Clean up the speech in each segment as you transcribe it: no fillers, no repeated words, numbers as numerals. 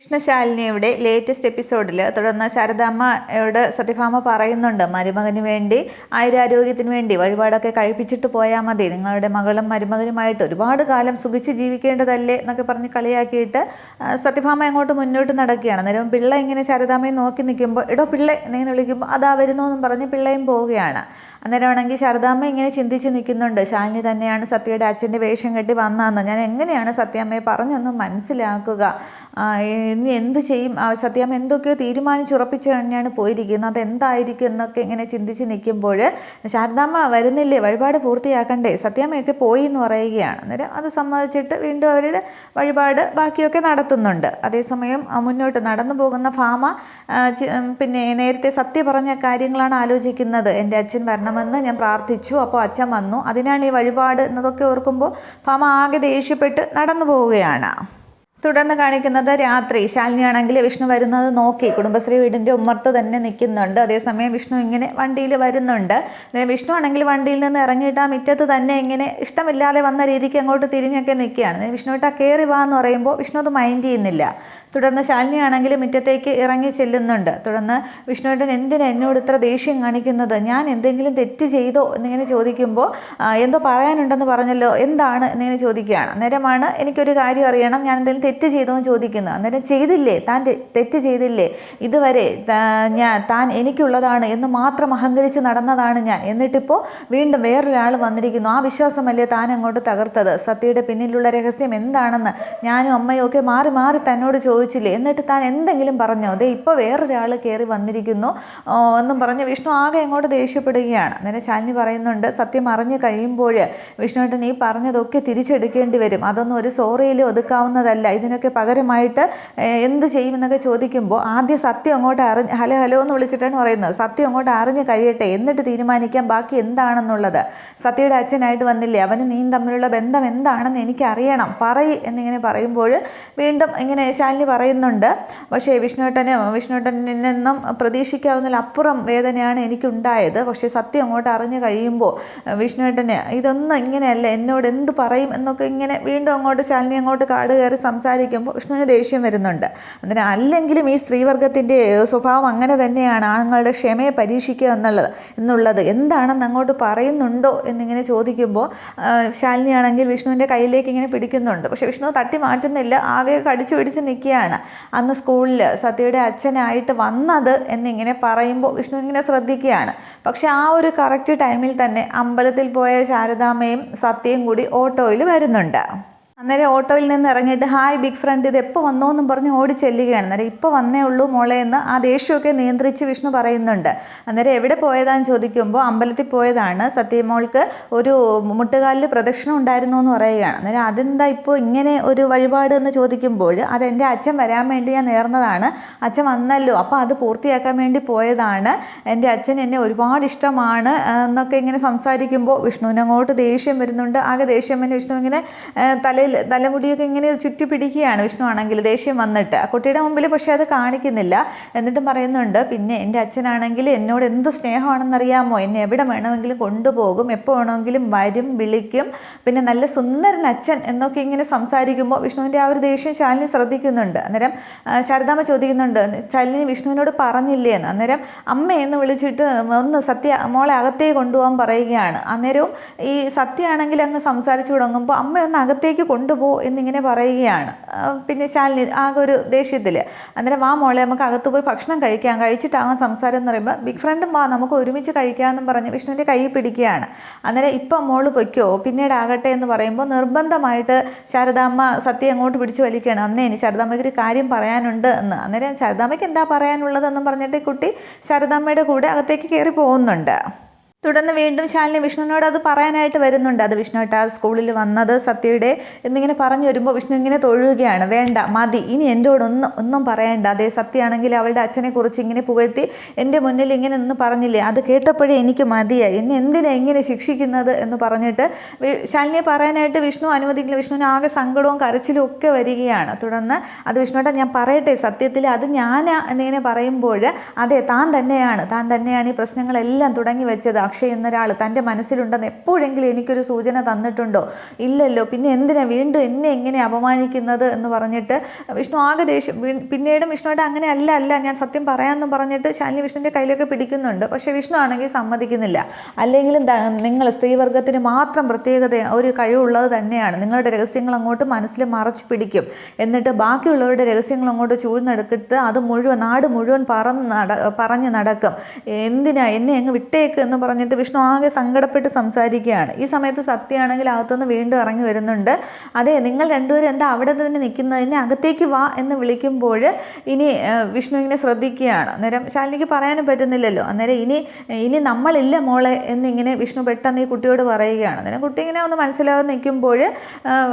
കൃഷ്ണശാലിനിയുടെ latest എപ്പിസോഡിൽ തുടർന്ന് ശാരദാമ്മയോട് സത്യഭാമ പറയുന്നുണ്ട്, മരുമകന് വേണ്ടി ആയുരാരോഗ്യത്തിന് വേണ്ടി വഴിപാടൊക്കെ കഴിപ്പിച്ചിട്ട് പോയാൽ മതി, നിങ്ങളുടെ മകളും മരുമകനുമായിട്ട് ഒരുപാട് കാലം സുഖിച്ച് ജീവിക്കേണ്ടതല്ലേ എന്നൊക്കെ പറഞ്ഞ് കളിയാക്കിയിട്ട് സത്യഭാമ അങ്ങോട്ട് മുന്നോട്ട് നടക്കുകയാണ്. അന്നേരം പിള്ള ഇങ്ങനെ ശാരദാമ്മയെ നോക്കി നിൽക്കുമ്പോൾ എടോ പിള്ളെ എന്നിങ്ങനെ വിളിക്കുമ്പോൾ അതാ വരുന്നു എന്നും പറഞ്ഞ് പിള്ളയും പോവുകയാണ്. അന്നേരമാണെങ്കിൽ ശാരദാമ്മ ഇങ്ങനെ ചിന്തിച്ച് നിൽക്കുന്നുണ്ട്, ശാലിനി തന്നെയാണ് സത്യയുടെ അച്ഛൻ്റെ വേഷം കെട്ടി വന്നതെന്ന് ഞാൻ എങ്ങനെയാണ് സത്യാമ്മയെ പറഞ്ഞൊന്ന് മനസ്സിലാക്കുക, ഇനി എന്ത് ചെയ്യും, സത്യാമ്മ എന്തൊക്കെയോ തീരുമാനിച്ചുറപ്പിച്ച് തന്നെയാണ് പോയിരിക്കുന്നത്, അതെന്തായിരിക്കും എന്നൊക്കെ ഇങ്ങനെ ചിന്തിച്ച് നിൽക്കുമ്പോൾ ശാരദാമ്മ വരുന്നില്ലേ, വഴിപാട് പൂർത്തിയാക്കണ്ടേ, സത്യാമ്മയൊക്കെ പോയി എന്ന് പറയുകയാണ്. അന്നേരം അത് സമ്മതിച്ചിട്ട് വീണ്ടും അവരുടെ വഴിപാട് ബാക്കിയൊക്കെ നടത്തുന്നുണ്ട്. അതേസമയം മുന്നോട്ട് നടന്നു പോകുന്ന ഭാമ പിന്നെ നേരത്തെ സത്യ പറഞ്ഞ കാര്യങ്ങളാണ് ആലോചിക്കുന്നത്. എൻ്റെ അച്ഛൻ വരണമെന്ന് ഞാൻ പ്രാർത്ഥിച്ചു, അപ്പോൾ അച്ഛൻ വന്നു, അതിനാണ് ഈ വഴിപാട് എന്നതൊക്കെ ഓർക്കുമ്പോൾ ഭാമ ആകെ ദേഷ്യപ്പെട്ട് നടന്നു പോവുകയാണ്. തുടർന്ന് കാണിക്കുന്നത് രാത്രി. ശാലിനിയാണെങ്കിൽ വിഷ്ണു വരുന്നത് നോക്കി കുടുംബശ്രീ വീടിൻ്റെ ഉമ്മർത്ത് തന്നെ നിൽക്കുന്നുണ്ട്. അതേസമയം വിഷ്ണു ഇങ്ങനെ വണ്ടിയിൽ വരുന്നുണ്ട്. വിഷ്ണു ആണെങ്കിൽ വണ്ടിയിൽ നിന്ന് ഇറങ്ങിയിട്ട് ആ മുറ്റത്ത് തന്നെ ഇങ്ങനെ ഇഷ്ടമില്ലാതെ വന്ന രീതിക്ക് അങ്ങോട്ട് തിരിഞ്ഞൊക്കെ നിൽക്കുകയാണ്. വിഷ്ണുവിട്ട് കയറി വാ എന്ന് പറയുമ്പോൾ വിഷ്ണു അത് മൈൻഡ് ചെയ്യുന്നില്ല. തുടർന്ന് ശാലിനിയാണെങ്കിൽ മുറ്റത്തേക്ക് ഇറങ്ങി ചെല്ലുന്നുണ്ട്. തുടർന്ന് വിഷ്ണുവേട്ടൻ എന്തിനാ എന്നോട് ഇത്ര ദേഷ്യം കാണിക്കുന്നത്, ഞാൻ എന്തെങ്കിലും തെറ്റ് ചെയ്തോ എന്നിങ്ങനെ ചോദിക്കുമ്പോൾ എന്തോ പറയാനുണ്ടെന്ന് പറഞ്ഞല്ലോ, എന്താണ് എന്നിങ്ങനെ ചോദിക്കുകയാണ്. അന്നേരമാണ് എനിക്കൊരു കാര്യം അറിയണം, ഞാൻ എന്തെങ്കിലും തെറ്റ് ചെയ്തോ എന്ന് ചോദിക്കുന്നത്. അന്നേരം ചെയ്തില്ലേ, താൻ തെറ്റ് ചെയ്തില്ലേ, ഇതുവരെ താൻ എനിക്കുള്ളതാണ് എന്ന് മാത്രം അഹങ്കരിച്ച് നടന്നതാണ് ഞാൻ, എന്നിട്ടിപ്പോൾ വീണ്ടും വേറൊരാൾ വന്നിരിക്കുന്നു, ആ വിശ്വാസമല്ലേ താൻ അങ്ങോട്ട് തകർത്തത്, സത്യയുടെ പിന്നിലുള്ള രഹസ്യം എന്താണെന്ന് ഞാനും അമ്മയും ഒക്കെ മാറി മാറി തന്നോട് ചോദിച്ചില്ലേ, എന്നിട്ട് താൻ എന്തെങ്കിലും പറഞ്ഞോ, ദേ ഇപ്പോൾ വേറൊരാൾ കയറി വന്നിരിക്കുന്നു എന്നും പറഞ്ഞ് വിഷ്ണു ആകെ അങ്ങോട്ട് ദേഷ്യപ്പെടുകയാണ്. അന്നേരം ശാലിനി പറയുന്നുണ്ട്, സത്യം അറിഞ്ഞു കഴിയുമ്പോൾ വിഷ്ണുവേട്ടൻ ഈ പറഞ്ഞതൊക്കെ തിരിച്ചെടുക്കേണ്ടി വരും, അതൊന്നും ഒരു സോറിയിൽ ഒതുക്കാവുന്നതല്ല, ഇതിനൊക്കെ പകരമായിട്ട് എന്ത് ചെയ്യുമെന്നൊക്കെ ചോദിക്കുമ്പോൾ ആദ്യം സത്യം അങ്ങോട്ട് ഹലോ ഹലോ എന്ന് വിളിച്ചിട്ടാണ് പറയുന്നത്, സത്യം അങ്ങോട്ട് അറിഞ്ഞ് കഴിയട്ടെ, എന്നിട്ട് തീരുമാനിക്കാം ബാക്കി എന്താണെന്നുള്ളത്, സത്യയുടെ അച്ഛനായിട്ട് വന്നില്ലേ, അവന് നീ തമ്മിലുള്ള ബന്ധം എന്താണെന്ന് എനിക്കറിയണം, എന്നിങ്ങനെ പറയുമ്പോൾ വീണ്ടും ഇങ്ങനെ ശാലിനി പറയുന്നുണ്ട്, പക്ഷേ വിഷ്ണുവേട്ടനിൽ നിന്നും പ്രതീക്ഷിക്കാവുന്നതിലപ്പുറം വേദനയാണ് എനിക്കുണ്ടായത്, പക്ഷേ സത്യം അങ്ങോട്ട് അറിഞ്ഞു കഴിയുമ്പോൾ വിഷ്ണുവേട്ടന് ഇതൊന്നും ഇങ്ങനെയല്ല, എന്നോട് എന്ത് പറയും എന്നൊക്കെ ഇങ്ങനെ വീണ്ടും അങ്ങോട്ട് ശാലിനി അങ്ങോട്ട് കാട് കയറി സംസാരിക്കുമ്പോൾ വിഷ്ണുവിന് ദേഷ്യം വരുന്നുണ്ട്. അതിന് അല്ലെങ്കിലും ഈ സ്ത്രീവർഗത്തിൻ്റെ സ്വഭാവം അങ്ങനെ തന്നെയാണ്, ആണുങ്ങളുടെ ക്ഷമയെ പരീക്ഷിക്കുക എന്നുള്ളത് എന്താണെന്ന് അങ്ങോട്ട് പറയുന്നുണ്ടോ എന്നിങ്ങനെ ചോദിക്കുമ്പോൾ ശാലിനിയാണെങ്കിൽ വിഷ്ണുവിൻ്റെ കയ്യിലേക്ക് ഇങ്ങനെ പിടിക്കുന്നുണ്ട്. പക്ഷെ വിഷ്ണു തട്ടി മാറ്റുന്നില്ല, ആകെ കടിച്ചു പിടിച്ച് നിൽക്കുകയാണ്. അന്ന് സ്കൂളിൽ സത്യയുടെ അച്ഛനായിട്ട് വന്നത് എന്നിങ്ങനെ പറയുമ്പോൾ വിഷ്ണു ഇങ്ങനെ ശ്രദ്ധിക്കുകയാണ്. പക്ഷെ ആ ഒരു കറക്റ്റ് ടൈമിൽ തന്നെ അമ്പലത്തിൽ പോയ ശാരദാമ്മയും സത്യയും കൂടി ഓട്ടോയിൽ വരുന്നുണ്ട്. അന്നേരം ഓട്ടോയിൽ നിന്ന് ഇറങ്ങിയിട്ട് ഹായ് ബിഗ് ഫ്രണ്ട്, ഇത് എപ്പോൾ വന്നോ എന്നും പറഞ്ഞ് ഓടി ചെല്ലുകയാണ്. അന്നേരം ഇപ്പോൾ വന്നേ ഉള്ളൂ മോളെ എന്ന് ആ ദേഷ്യമൊക്കെ നിയന്ത്രിച്ച് വിഷ്ണു പറയുന്നുണ്ട്. അന്നേരം എവിടെ പോയതാന്ന് ചോദിക്കുമ്പോൾ അമ്പലത്തിൽ പോയതാണ്, സത്യമോൾക്ക് ഒരു മുട്ടുകാലിൽ പ്രദക്ഷിണം ഉണ്ടായിരുന്നു എന്ന് പറയുകയാണ്. അന്നേരം അതെന്താ ഇപ്പോൾ ഇങ്ങനെ ഒരു വഴിപാട് എന്ന് ചോദിക്കുമ്പോൾ അതെൻ്റെ അച്ഛൻ വരാൻ വേണ്ടി ഞാൻ നേർന്നതാണ്, അച്ഛൻ വന്നല്ലോ അപ്പോൾ അത് പൂർത്തിയാക്കാൻ വേണ്ടി പോയതാണ്, എൻ്റെ അച്ഛൻ എന്നെ ഒരുപാട് ഇഷ്ടമാണ് എന്നൊക്കെ ഇങ്ങനെ സംസാരിക്കുമ്പോൾ വിഷ്ണുവിനങ്ങോട്ട് ദേഷ്യം വരുന്നുണ്ട്. ആകെ ദേഷ്യം തന്നെ വിഷ്ണു ഇങ്ങനെ തലമുടിയൊക്കെ ഇങ്ങനെ ചുറ്റി പിടിക്കുകയാണ്. വിഷ്ണു ആണെങ്കിൽ ദേഷ്യം വന്നിട്ട് ആ കുട്ടിയുടെ മുമ്പിൽ, പക്ഷേ അത് കാണിക്കുന്നില്ല. എന്നിട്ടും പറയുന്നുണ്ട്, പിന്നെ എൻ്റെ അച്ഛനാണെങ്കിൽ എന്നോട് എന്ത് സ്നേഹമാണെന്നറിയാമോ, എന്നെ എവിടെ വേണമെങ്കിലും കൊണ്ടുപോകും, എപ്പോൾ വേണമെങ്കിലും വരും, വിളിക്കും, പിന്നെ നല്ല സുന്ദരൻ അച്ഛൻ എന്നൊക്കെ ഇങ്ങനെ സംസാരിക്കുമ്പോൾ വിഷ്ണുവിൻ്റെ ആ ഒരു ദേഷ്യം ശാലിനി ശ്രദ്ധിക്കുന്നുണ്ട്. അന്നേരം ശാരദാമ്മ ചോദിക്കുന്നുണ്ട്, ശാലിനി വിഷ്ണുവിനോട് പറഞ്ഞില്ലേ എന്ന്. അന്നേരം അമ്മയെന്ന് വിളിച്ചിട്ട് ഒന്ന് സത്യ മോളെ അകത്തേക്ക് കൊണ്ടുപോകാൻ പറയുകയാണ്. അന്നേരവും ഈ സത്യമാണെങ്കിൽ അങ്ങ് സംസാരിച്ചു തുടങ്ങുമ്പോൾ അമ്മ ഒന്ന് അകത്തേക്ക് കൊണ്ടുപോ എന്നിങ്ങനെ പറയുകയാണ്. പിന്നെ ശാലിനി ആകെ ഒരു ദേഷ്യത്തിൽ. അന്നേരം വാ മോളെ നമുക്ക് അകത്ത് പോയി ഭക്ഷണം കഴിച്ചിട്ടാകാൻ സംസാരം എന്ന് പറയുമ്പോൾ ബിഗ് ഫ്രണ്ടും വാ നമുക്ക് ഒരുമിച്ച് കഴിക്കാമെന്നും പറഞ്ഞ് വിഷ്ണുവിൻ്റെ കൈ പിടിക്കുകയാണ്. അന്നേരം ഇപ്പം മോള് പൊയ്ക്കോ പിന്നീട് ആകട്ടെ എന്ന് പറയുമ്പോൾ നിർബന്ധമായിട്ട് ശാരദാമ്മ സത്യം അങ്ങോട്ട് പിടിച്ച് വലിക്കുകയാണ്. അന്നേ ഇനി ശാരദാമ്മയ്ക്ക് ഒരു കാര്യം പറയാനുണ്ട് എന്ന്. അന്നേരം ശാരദാമ്മയ്ക്ക് എന്താ പറയാനുള്ളതെന്നും പറഞ്ഞിട്ട് കുട്ടി ശാരദാമ്മയുടെ കൂടെ അകത്തേക്ക് കയറി പോകുന്നുണ്ട്. തുടർന്ന് വീണ്ടും ശാലിനി വിഷ്ണുവിനോട് അത് പറയാനായിട്ട് വരുന്നുണ്ട്. അത് വിഷ്ണുവേട്ട സ്കൂളിൽ വന്നത് സത്യയുടെ എന്നിങ്ങനെ പറഞ്ഞു വരുമ്പോൾ വിഷ്ണു ഇങ്ങനെ തൊഴുകയാണ്. വേണ്ട, മതി, ഇനി എന്നോട് ഒന്നും പറയണ്ട. അതേ സത്യമാണെങ്കിൽ അവളുടെ അച്ഛനെ കുറിച്ച് ഇങ്ങനെ പുകഴ്ത്തി എൻ്റെ മുന്നിൽ ഇങ്ങനെ നിന്ന് പറഞ്ഞില്ലേ, അത് കേട്ടപ്പോഴേ എനിക്ക് മതിയായി, എന്നെ എന്തിനാ ഇങ്ങനെ ശിക്ഷിക്കുന്നത് എന്ന് പറഞ്ഞിട്ട് ശാലിനിയെ പറയാനായിട്ട് വിഷ്ണു അനുവദിക്കില്ല. വിഷ്ണുവിന് ആകെ സങ്കടവും കരച്ചിലും ഒക്കെ വരികയാണ്. തുടർന്ന് അത് വിഷ്ണുവേട്ട ഞാൻ പറയട്ടെ, സത്യത്തിൽ അത് ഞാനാ എന്നിങ്ങനെ പറയുമ്പോൾ അതെ താൻ തന്നെയാണ് ഈ പ്രശ്നങ്ങളെല്ലാം തുടങ്ങി വെച്ചത്, അക്ഷയ് എന്നൊരാൾ തൻ്റെ മനസ്സിലുണ്ടെന്ന് എപ്പോഴെങ്കിലും എനിക്കൊരു സൂചന തന്നിട്ടുണ്ടോ? ഇല്ലല്ലോ, പിന്നെ എന്തിനാ വീണ്ടും എന്നെ എങ്ങനെ അപമാനിക്കുന്നത് എന്ന് പറഞ്ഞിട്ട് വിഷ്ണു ആകെ ദേഷ്യം. പിന്നീടും വിഷ്ണുവായിട്ട് അങ്ങനെ അല്ല ഞാൻ സത്യം പറയാമെന്ന് പറഞ്ഞിട്ട് ശാലിനി വിഷ്ണുവിൻ്റെ കയ്യിലൊക്കെ പിടിക്കുന്നുണ്ട്. പക്ഷേ വിഷ്ണു ആണെങ്കിൽ സമ്മതിക്കുന്നില്ല. അല്ലെങ്കിലും നിങ്ങൾ സ്ത്രീവർഗത്തിന് മാത്രം പ്രത്യേകത ഒരു കഴിവുള്ളത് തന്നെയാണ്. നിങ്ങളുടെ രഹസ്യങ്ങൾ അങ്ങോട്ട് മനസ്സിൽ മറച്ചു പിടിക്കും, എന്നിട്ട് ബാക്കിയുള്ളവരുടെ രഹസ്യങ്ങൾ അങ്ങോട്ട് ചൂഴ്ന്നെടുത്തിട്ട് അത് മുഴുവൻ നാട് മുഴുവൻ പറഞ്ഞ് നടക്കും. എന്തിനാ എന്നെ അങ്ങ് വിട്ടേക്ക് എന്ന് പറഞ്ഞിട്ട് വിഷ്ണു ആകെ സങ്കടപ്പെട്ട് സംസാരിക്കുകയാണ്. ഈ സമയത്ത് സത്യമാണെങ്കിൽ അകത്തുനിന്ന് വീണ്ടും ഇറങ്ങി വരുന്നുണ്ട്. അതെ, നിങ്ങൾ രണ്ടുപേരും എന്താ അവിടെ തന്നെ നിൽക്കുന്നത്, എന്നെ അകത്തേക്ക് വാ എന്ന് വിളിക്കുമ്പോൾ ഇനി വിഷ്ണു ഇങ്ങനെ ശ്രദ്ധിക്കുകയാണ്. അന്നേരം ശാലിനിക്ക് പറയാനും പറ്റുന്നില്ലല്ലോ. അന്നേരം ഇനി നമ്മളില്ല മോളെ എന്നിങ്ങനെ വിഷ്ണു പെട്ടെന്ന് ഈ കുട്ടിയോട് പറയുകയാണ്. അന്നേരം കുട്ടി ഇങ്ങനെ ഒന്ന് മനസ്സിലാകാതെ നിൽക്കുമ്പോൾ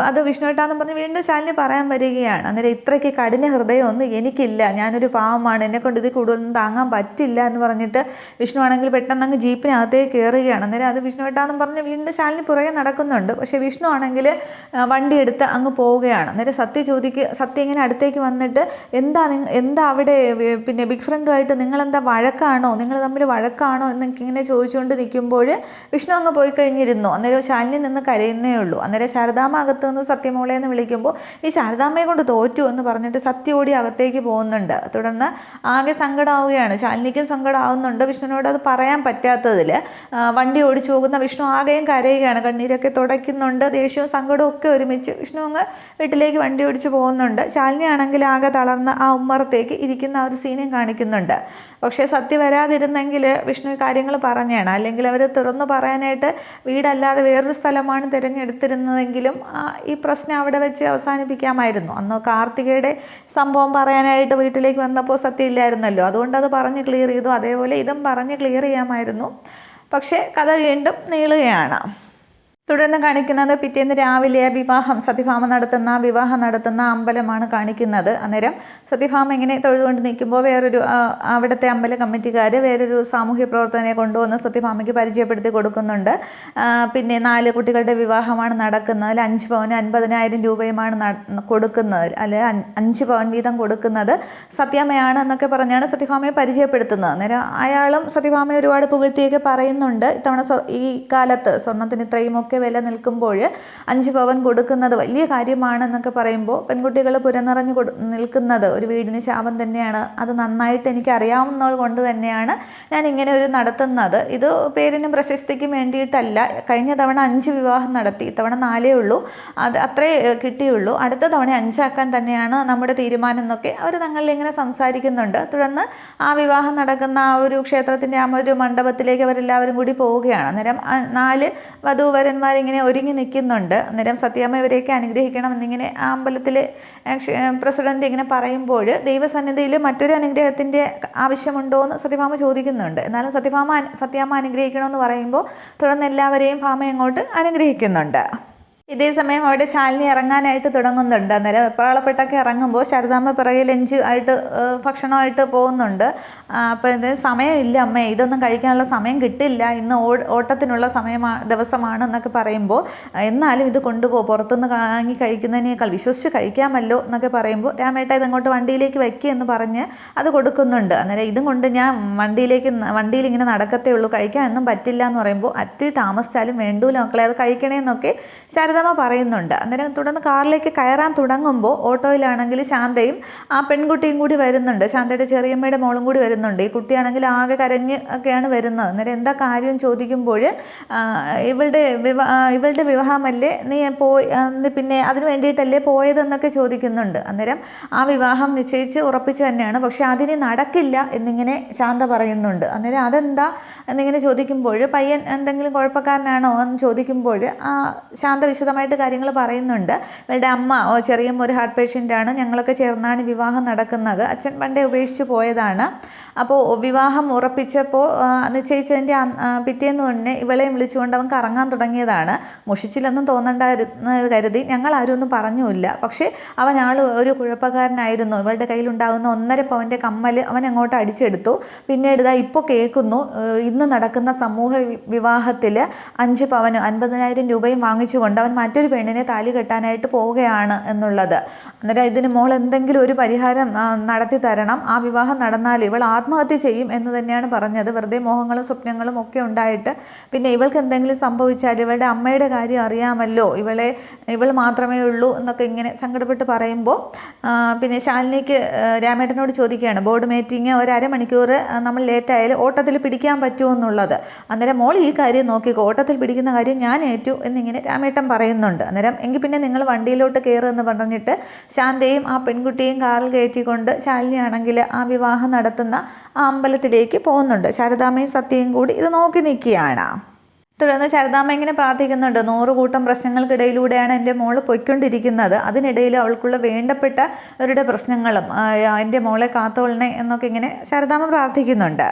അത് വിഷ്ണു ഏട്ടാന്ന് പറഞ്ഞ് വീണ്ടും ശാലിനി പറയാൻ വരികയാണ്. അന്നേരം ഇത്രയ്ക്ക് കഠിന ഹൃദയമൊന്നും എനിക്കില്ല, ഞാനൊരു പാവമാണ്, എന്നെക്കൊണ്ട് ഇത് കൂടുതലൊന്നും താങ്ങാൻ പറ്റില്ല എന്ന് പറഞ്ഞിട്ട് വിഷ്ണു ആണെങ്കിൽ പെട്ടെന്ന് അങ്ങ് ജീപ്പിനകത്തേക്ക് കയറുകയാണ്. അന്നേരം അത് വിഷ്ണു ഏട്ടാന്ന് പറഞ്ഞ് വീണ്ടും ശാലിനി പുറകെ നടക്കുന്നുണ്ട്. പക്ഷേ വിഷ്ണു ആണെങ്കിൽ വണ്ടി എടുത്ത് അങ്ങ് പോവുകയാണ്. അന്നേരം സത്യ ഇങ്ങനെ അടുത്തേക്ക് വന്നിട്ട് എന്താ അവിടെ പിന്നെ ബിഗ് ഫ്രണ്ടുമായിട്ട് നിങ്ങളെന്താ വഴക്കാണോ, നിങ്ങൾ തമ്മിൽ വഴക്കാണോ എന്നൊക്കെ ഇങ്ങനെ ചോദിച്ചുകൊണ്ട് നിൽക്കുമ്പോൾ വിഷ്ണു അങ്ങ് പോയി കഴിഞ്ഞിരുന്നു. അന്നേരം ശാലിനി നിന്ന് കരയുന്നേ ഉള്ളൂ. അന്നേരം ശാരദാമ്മ അകത്ത് നിന്ന് സത്യമോളെ എന്ന് വിളിക്കുമ്പോൾ ഈ ശാരദാമ്മയെ കൊണ്ട് തോറ്റു എന്ന് പറഞ്ഞിട്ട് സത്യ ഓടി അകത്തേക്ക് പോകുന്നുണ്ട്. തുടർന്ന് ആകെ സങ്കടമാവുകയാണ്. ശാലിനിക്കും സങ്കടമാവുന്നുണ്ട് വിഷ്ണുവിനോട് അത് പറയാൻ പറ്റാത്തതിൽ. വണ്ടി ഓടിച്ചു പോകുന്ന വിഷ്ണു ആകെയും കരയുകയാണ്, കണ്ണീരൊക്കെ തുടയ്ക്കുന്നുണ്ട്. ദേഷ്യവും സങ്കടവും ഒക്കെ ഒരുമിച്ച് വിഷ്ണു അങ്ങ് വീട്ടിലേക്ക് വണ്ടി ഓടിച്ചു പോകുന്നുണ്ട്. ശാലിനി ആണെങ്കിൽ ആകെ തളർന്ന് ആ ഉമ്മറത്തേക്ക് ഇരിക്കുന്ന ആ ഒരു സീനും കാണിക്കുന്നുണ്ട്. പക്ഷേ സത്യ വരാതിരുന്നെങ്കിൽ വിഷ്ണു കാര്യങ്ങൾ പറഞ്ഞാണ്, അല്ലെങ്കിൽ അവർ തുറന്നു പറയാനായിട്ട് വീടല്ലാതെ വേറൊരു സ്ഥലമാണ് തിരഞ്ഞെടുത്തിരുന്നതെങ്കിലും ഈ പ്രശ്നം അവിടെ വെച്ച് അവസാനിപ്പിക്കാമായിരുന്നു. അന്ന് കാർത്തികയുടെ സംഭവം പറയാനായിട്ട് വീട്ടിലേക്ക് വന്നപ്പോൾ സത്യം ഇല്ലായിരുന്നല്ലോ, അതുകൊണ്ട് അത് പറഞ്ഞ് ക്ലിയർ ചെയ്തു. അതേപോലെ ഇതും പറഞ്ഞ് ക്ലിയർ ചെയ്യാമായിരുന്നു. പക്ഷേ കഥ വീണ്ടും നീളുകയാണ്. തുടർന്ന് കാണിക്കുന്നത് പിറ്റേന്ന് രാവിലെ സത്യഭാമ വിവാഹം നടത്തുന്ന അമ്പലമാണ് കാണിക്കുന്നത്. അന്നേരം സത്യഭാമ ഇങ്ങനെ തൊഴുതുകൊണ്ട് നിൽക്കുമ്പോൾ അവിടുത്തെ അമ്പല കമ്മിറ്റിക്കാർ വേറൊരു സാമൂഹ്യ പ്രവർത്തനയെ കൊണ്ടുവന്ന് സത്യഭാമയ്ക്ക് പരിചയപ്പെടുത്തി കൊടുക്കുന്നുണ്ട്. പിന്നെ 4 കുട്ടികളുടെ വിവാഹമാണ് നടക്കുന്നത്. അതിൽ 5 പവന് 50,000 രൂപയുമാണ് കൊടുക്കുന്നത്, അല്ലെ 5 പവൻ വീതം കൊടുക്കുന്നത് സത്യാമ്മയാണ് എന്നൊക്കെ പറഞ്ഞാണ് സത്യഭാമയെ പരിചയപ്പെടുത്തുന്നത്. അന്നേരം അയാളും സത്യഭാമയെ ഒരുപാട് പുകഴ്ത്തിയൊക്കെ പറയുന്നുണ്ട്. ഇത്തവണ ഈ കാലത്ത് സ്വർണ്ണത്തിന് ഇത്രയുമൊക്കെ വില നിൽക്കുമ്പോൾ 5 പവൻ കൊടുക്കുന്നത് വലിയ കാര്യമാണെന്നൊക്കെ പറയുമ്പോൾ പെൺകുട്ടികൾ പുരനിറഞ്ഞ് നിൽക്കുന്നത് ഒരു വീടിന് ശാപം തന്നെയാണ്. അത് നന്നായിട്ട് എനിക്ക് അറിയാവുന്നത് കൊണ്ട് തന്നെയാണ് ഞാൻ ഇങ്ങനെ ഒരു നടത്തുന്നത്. ഇത് പേരിനും പ്രശസ്തിക്കും വേണ്ടിയിട്ടല്ല. കഴിഞ്ഞ തവണ 5 വിവാഹം നടത്തി, ഇത്തവണ 4 ഉള്ളൂ, അത് അത്രേ കിട്ടിയുള്ളൂ. അടുത്ത തവണ 5 ആക്കാൻ തന്നെയാണ് നമ്മുടെ തീരുമാനം എന്നൊക്കെ അവർ തങ്ങളിൽ ഇങ്ങനെ സംസാരിക്കുന്നുണ്ട്. തുടർന്ന് ആ വിവാഹം നടക്കുന്ന ആ ഒരു ക്ഷേത്രത്തിൻ്റെ ആ ഒരു മണ്ഡപത്തിലേക്ക് അവരെല്ലാവരും കൂടി പോവുകയാണ്. അന്നേരം 4 വധൂവരന്മാർ ഇങ്ങനെ ഒരുങ്ങി നിൽക്കുന്നുണ്ട്. അന്നേരം സത്യാമ്മ ഇവരെയൊക്കെ അനുഗ്രഹിക്കണം എന്നിങ്ങനെ ആ അമ്പലത്തിലെ പ്രസിഡന്റ് ഇങ്ങനെ പറയുമ്പോൾ ദൈവസന്നിധിയിൽ മറ്റൊരു അനുഗ്രഹത്തിൻ്റെ ആവശ്യമുണ്ടോ എന്ന് സത്യഭാമ ചോദിക്കുന്നുണ്ട്. എന്നാലും സത്യാമ്മ അനുഗ്രഹിക്കണമെന്ന് പറയുമ്പോൾ തുടർന്ന് എല്ലാവരെയും ഭാമ അങ്ങോട്ട് അനുഗ്രഹിക്കുന്നുണ്ട്. ഇതേ സമയം അവിടെ ശാലിനി ഇറങ്ങാനായിട്ട് തുടങ്ങുന്നുണ്ട്. അന്നേരം വെപ്രാളപ്പെട്ടൊക്കെ ഇറങ്ങുമ്പോൾ ശാരദാമ്മ പിറകെ ലഞ്ച് ആയിട്ട് ഭക്ഷണമായിട്ട് പോകുന്നുണ്ട്. അപ്പോൾ ഇത് സമയമില്ല അമ്മേ, ഇതൊന്നും കഴിക്കാനുള്ള സമയം കിട്ടില്ല, ഇന്ന് ഓട്ടത്തിനുള്ള ദിവസമാണ് എന്നൊക്കെ പറയുമ്പോൾ എന്നാലും ഇത് കൊണ്ടുപോകും, പുറത്തുനിന്ന് വാങ്ങി കഴിക്കുന്നതിനേക്കാൾ വിശ്വസിച്ച് കഴിക്കാമല്ലോ എന്നൊക്കെ പറയുമ്പോൾ രാമേട്ട ഇതങ്ങോട്ട് വണ്ടിയിലേക്ക് വയ്ക്കുക എന്ന് പറഞ്ഞ് അത് കൊടുക്കുന്നുണ്ട്. അന്നേരം ഇതും കൊണ്ട് ഞാൻ വണ്ടിയിൽ ഇങ്ങനെ നടക്കത്തേ ഉള്ളൂ, കഴിക്കാനൊന്നും പറ്റില്ല എന്ന് പറയുമ്പോൾ അത്തി താമസിച്ചാലും വേണ്ടൂല മക്കളെ, അത് കഴിക്കണേന്നൊക്കെ ശാരദാമ്മ പറയുന്നുണ്ട്. അന്നേരം തുടർന്ന് കാറിലേക്ക് കയറാൻ തുടങ്ങുമ്പോൾ ഓട്ടോയിലാണെങ്കിൽ ശാന്തയും ആ പെൺകുട്ടിയും കൂടി വരുന്നുണ്ട്. ശാന്തയുടെ ചെറിയമ്മയുടെ മോളും കൂടി വരുന്നുണ്ട്. ഈ കുട്ടിയാണെങ്കിൽ ആകെ കരഞ്ഞ് ഒക്കെയാണ് വരുന്നത്. അന്നേരം എന്താ കാര്യം ചോദിക്കുമ്പോൾ ഇവളുടെ വിവാഹമല്ലേ, നീ പിന്നെ അതിന് വേണ്ടിയിട്ടല്ലേ പോയതെന്നൊക്കെ ചോദിക്കുന്നുണ്ട്. അന്നേരം ആ വിവാഹം നിശ്ചയിച്ച് ഉറപ്പിച്ചു തന്നെയാണ്, പക്ഷെ അതിന് നടക്കില്ല എന്നിങ്ങനെ ശാന്ത പറയുന്നുണ്ട്. അന്നേരം അതെന്താ എന്നിങ്ങനെ ചോദിക്കുമ്പോൾ പയ്യൻ എന്തെങ്കിലും കുഴപ്പക്കാരനാണോ എന്ന് ചോദിക്കുമ്പോൾ ശാന്ത വിശദമായിട്ട് കാര്യങ്ങൾ പറയുന്നുണ്ട്. ഇവളുടെ അമ്മ ചെറിയ ഒരു ഹാർട്ട് പേഷ്യൻ്റാണ്, ഞങ്ങളൊക്കെ ചേർന്നാണ് വിവാഹം നടക്കുന്നത്, അച്ഛൻ പണ്ടേ ഉപേക്ഷിച്ച് പോയതാണ്. അപ്പോൾ വിവാഹം ഉറപ്പിച്ചപ്പോൾ നിശ്ചയിച്ചതിൻ്റെ പിറ്റേന്ന് തന്നെ ഇവളെയും വിളിച്ചുകൊണ്ട് അവൻ കറങ്ങാൻ തുടങ്ങിയതാണ്. മുഷിച്ചില്ലെന്നും തോന്നണ്ടായിരുന്നു കരുതി ഞങ്ങളാരും ഒന്നും പറഞ്ഞുമില്ല. പക്ഷേ അവൻ ഒരു കുഴപ്പക്കാരനായിരുന്നു. ഇവളുടെ കയ്യിലുണ്ടാകുന്ന 1.5 പവൻ്റെ കമ്മൽ അവൻ അങ്ങോട്ട് അടിച്ചെടുത്തു. പിന്നീട് ഇപ്പോൾ കേൾക്കുന്നു ഇന്ന് നടക്കുന്ന സമൂഹ വിവാഹത്തിൽ 5 പവനും 50,000 രൂപയും വാങ്ങിച്ചുകൊണ്ട് അവൻ മറ്റൊരു പെണ്ണിനെ താലി കെട്ടാനായിട്ട് പോവുകയാണ് എന്നുള്ളത്. അന്നേരം ഇതിന് മോൾ എന്തെങ്കിലും ഒരു പരിഹാരം നടത്തി തരണം, ആ വിവാഹം നടന്നാൽ ഇവൾ ആത്മഹത്യ ചെയ്യും എന്ന് തന്നെയാണ് പറഞ്ഞത്. വെറുതെ മോഹങ്ങളും സ്വപ്നങ്ങളും ഒക്കെ ഉണ്ടായിട്ട് പിന്നെ ഇവൾക്ക് എന്തെങ്കിലും സംഭവിച്ചാൽ ഇവളുടെ അമ്മയുടെ കാര്യം അറിയാമല്ലോ, ഇവൾ മാത്രമേ ഉള്ളൂ എന്നൊക്കെ ഇങ്ങനെ സങ്കടപ്പെട്ട് പറയുമ്പോൾ പിന്നെ ശാലിനിക്ക് രാമേട്ടനോട് ചോദിക്കുകയാണ്, ബോർഡ് മീറ്റിംഗ് ഒരു അരമണിക്കൂർ നമ്മൾ ലേറ്റായാലും ഓട്ടത്തിൽ പിടിക്കാൻ പറ്റുമോ എന്നുള്ളത്. അന്നേരം മോൾ ഈ കാര്യം നോക്കിക്കോ, ഓട്ടത്തിൽ പിടിക്കുന്ന കാര്യം ഞാൻ ഏറ്റു എന്നിങ്ങനെ രാമേട്ടൻ പറയുന്നുണ്ട്. അന്നേരം എങ്കിൽ പിന്നെ നിങ്ങൾ വണ്ടിയിലോട്ട് കയറുമെന്ന് പറഞ്ഞിട്ട് ശാന്തയും ആ പെൺകുട്ടിയും കാറിൽ കയറ്റിക്കൊണ്ട് ശാലിനിയാണെങ്കിൽ ആ വിവാഹം നടത്തുന്ന ആ അമ്പലത്തിലേക്ക് പോകുന്നുണ്ട്. ശാരദാമ്മയും സത്യയും കൂടി ഇത് നോക്കി നിൽക്കുകയാണ്. തുടർന്ന് ശാരദാമ്മ ഇങ്ങനെ പ്രാർത്ഥിക്കുന്നുണ്ട്, 100 കൂട്ടം പ്രശ്നങ്ങൾക്കിടയിലൂടെയാണ് എൻ്റെ മോള് പൊയ്ക്കൊണ്ടിരിക്കുന്നത്, അതിനിടയിൽ അവൾക്കുള്ള വേണ്ടപ്പെട്ടവരുടെ പ്രശ്നങ്ങളും എൻ്റെ മോളെ കാത്തോളണേ എന്നൊക്കെ ഇങ്ങനെ ശാരദാമ്മ പ്രാർത്ഥിക്കുന്നുണ്ട്.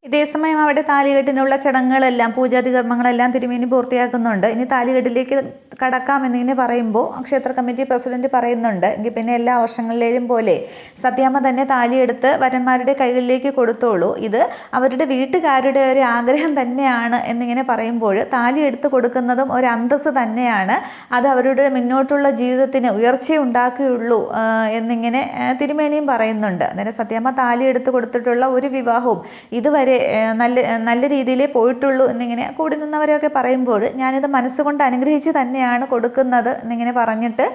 ഇതേസമയം അവിടെ താലികെട്ടിനുള്ള ചടങ്ങുകളെല്ലാം പൂജാതി കർമ്മങ്ങളെല്ലാം തിരുമേനി പൂർത്തിയാക്കുന്നുണ്ട്. ഇനി താലികെട്ടിലേക്ക് കടക്കാമെന്നിങ്ങനെ പറയുമ്പോൾ ക്ഷേത്ര കമ്മിറ്റി പ്രസിഡന്റ് പറയുന്നുണ്ട്, എങ്കിൽ പിന്നെ എല്ലാ വർഷങ്ങളിലേയും പോലെ സത്യാമ്മ തന്നെ താലിയെടുത്ത് വരന്മാരുടെ കൈകളിലേക്ക് കൊടുത്തോളൂ, ഇത് അവരുടെ വീട്ടുകാരുടെ ഒരു ആഗ്രഹം തന്നെയാണ് എന്നിങ്ങനെ പറയുമ്പോൾ താലി എടുത്ത് കൊടുക്കുന്നതും ഒരു അന്തസ്സ് തന്നെയാണ്, അത് അവരുടെ മുന്നോട്ടുള്ള ജീവിതത്തിന് ഉയർച്ചയുണ്ടാക്കുകയുള്ളൂ എന്നിങ്ങനെ തിരുമേനിയും പറയുന്നുണ്ട്. അന്നേരം സത്യാമ്മ താലി എടുത്ത് കൊടുത്തിട്ടുള്ള ഒരു വിവാഹവും ഇതുവരെ നല്ല രീതിയിലേ പോയിട്ടുള്ളൂ എന്നിങ്ങനെ കൂടി നിന്നവരെയൊക്കെ പറയുമ്പോൾ ഞാനിത് മനസ്സുകൊണ്ട് അനുഗ്രഹിച്ച് തന്നെയാണ് കൊടുക്കുന്നത് എന്നിങ്ങനെ പറഞ്ഞിട്ട്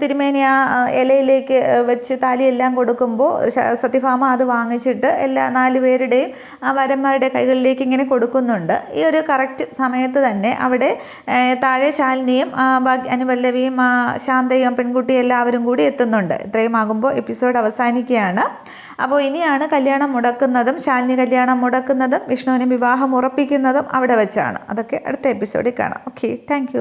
തിരുമേനി ആ ഇലയിലേക്ക് വെച്ച് താലിയെല്ലാം കൊടുക്കുമ്പോൾ സത്യഭാമ അത് വാങ്ങിച്ചിട്ട് എല്ലാ 4 പേരുടെയും വരന്മാരുടെ കൈകളിലേക്ക് ഇങ്ങനെ കൊടുക്കുന്നുണ്ട്. ഈ ഒരു കറക്റ്റ് സമയത്ത് തന്നെ അവിടെ താഴെ ശാലിനിയും അനുപല്ലവിയും ശാന്തയും പെൺകുട്ടിയും എല്ലാവരും കൂടി എത്തുന്നുണ്ട്. ഇത്രയും ആകുമ്പോൾ എപ്പിസോഡ് അവസാനിക്കുകയാണ്. അപ്പോൾ ഇനിയാണ് കല്യാണം മുടക്കുന്നതും ശാലിനി കല്യാണം മുടക്കുന്നതും വിഷ്ണുവിന് വിവാഹം ഉറപ്പിക്കുന്നതും അവിടെ വെച്ചാണ്. അതൊക്കെ അടുത്ത എപ്പിസോഡിൽ കാണാം. Okay, thank